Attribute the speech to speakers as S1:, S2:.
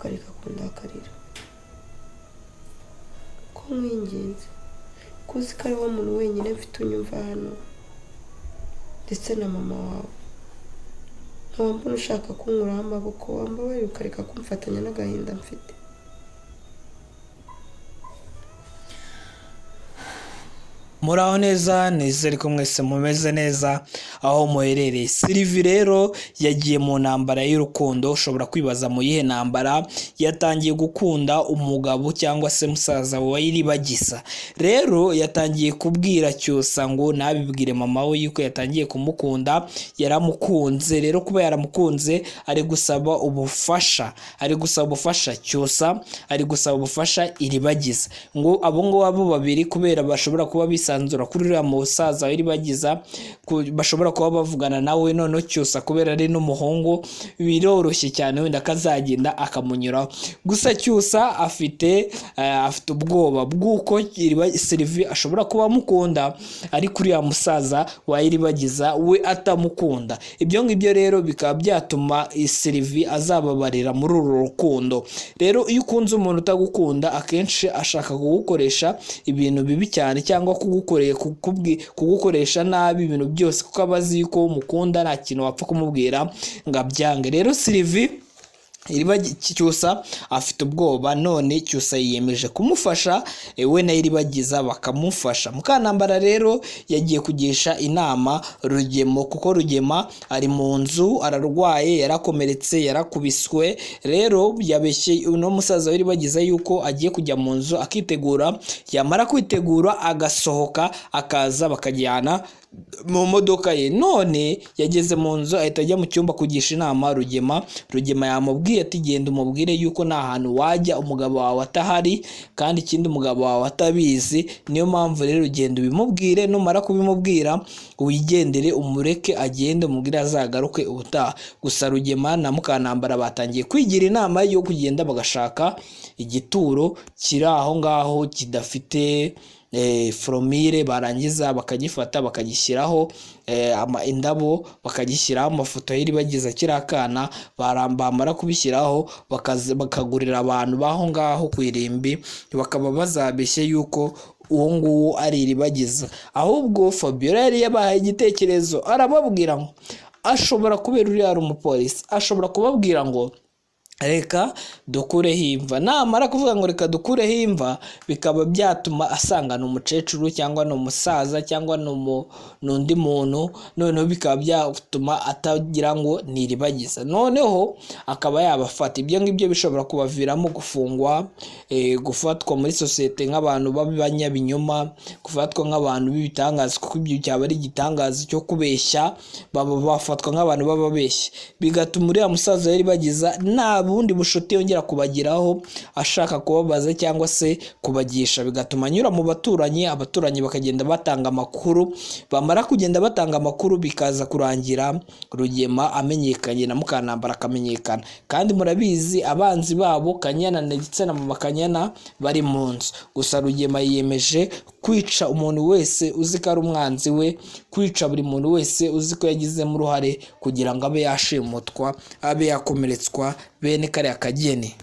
S1: ukareka kundakarira ko nkwinginze kuzi ko ari wo muntu wenyine mfite unyumva hano ndetse na mama wawe nkaba mbona ushaka kunkuraho amaboko wambabarira ukareka kumfatanya n'agahinda mfite.
S2: Muraho neza, nizere ko mwese mumeze neza aho muherereye. Sylvie rero yagiye mu ntambara y'urukundo. Ushobora kwibaza mu yihe ntambara? Yatangiye gukunda umugabo cyangwa se musaza wa Iribagiza. Rero yatangiye kubwira Cyusa ngo nabibwire mama we yuko yatangiye kumukunda, yaramukunze. Rero kuba yaramukunze ari gusaba ubufasha Cyusa, ari gusaba ubufasha Iribagiza ngo abo babiri kubera bashobora kuba bisanzura kuri uriya musaza Iribagiza, bashobora kuba bavugana nawe. None Cyusa kubera ari n'umuhungu biroroshye cyane wenda kazagenda akamunyuraho. Gusa Cyusa afite ubwoba bw'uko Sylvie ashobora kuba amukunda ariko uriya musaza wa Iribagiza we atamukunda. Ibyo ngibyo rero bikaba byatuma Sylvie azababarira muri uru rukundo. Rero iyo ukunze umuntu utagukunda akenshi ashaka kugukoresha ibintu bibi cyane cyangwa kugukoresha nabi ibintu byose, kuko abazi yuko umukunda nta kintu wapfa kumubwira ngo abyange. Rero Sylvie Cyusa afite ubwoba, none Cyusa yiyemeje kumufasha, we na Iribagiza bakamufasha. Mukantambara rero yagiye kugisha inama Rugema, kuko Rugema ari mu nzu ararwaye, yarakomeretse, yarakubiswe. Rero yabeshye uno musaza Iribagiza yuko agiye kujya mu nzu akitegura, yamara kwitegura agasohoka akaza bakajyana mu modoka ye. None yageze mu nzu ahita ajya mu cyumba kugisha inama Rugema yamubwiye ati genda umubwire yuko nta hantu wajya umugabo wawe atahari kandi ikindi umugabo wawe atabizi. Niyo mpamvu rero ugenda ubimubwire, numara kubimubwira wigendere, umureke agende, umubwire azagaruke ubutaha. Gusa Rugema na Mukantambara batangiye kwigira inama yo kugenda bagashaka igituro kiri aho ngaho kidafite fromire, barangiza bakagifata bakagishyiraho indabo, bakagishyiraho amafoto y'Iribagiza kirakana, bamara kubishyiraho bakagurira abantu baho ngaho ku irimbi, bakaba bazabeshye yuko uwo nguwo ari Iribagiza. Ahubwo Fabiola yari yabahaye igitekerezo, arababwira ngo ashobora kubera uri ari umupolisi, ashobora kubabwira ngo reka dukureho imva. Namara kuvuga ngo reka dukureho imva, bikaba byatuma asangana umukecuru cyangwa n'umusaza cyangwa n'undi muntu, noneho bikaba byatuma atagira ngo ni Iribagiza, noneho akaba yabafata. Ibyo ngibyo bishobora kubaviramo gufungwa, gufatwa muri sosiyete nk'abantu b'abanyabinyoma, gufatwa nk'abantu b'ibitangaza, kuko ibyo cyaba ari igitangaza cyo kubeshya, bafatwa nk'abantu b'ababeshyi, bigatuma uriya musaza Iribagiza bundi bushuti yongera kubagiraho ashaka kubabaza cyangwa se kubagisha, bigatuma anyura mu baturanyi bakagenda batanga amakuru. Bamara kugenda batanga amakuru bikaza kurangira Rugema amenyekanye na Mukantambara akamenyekana. Kandi murabizi abanzi babo Kanyana ndetse na mama Kanyana bari mu nzu. Gusa Rugema yiyemeje kwica umuntu wese uzi ko ari umwanzi we, kwica buri muntu wese uzi ko yagizemo uruhare kugira ngo abe yashimutwa, abe yakomeretswa bene kariya kageni.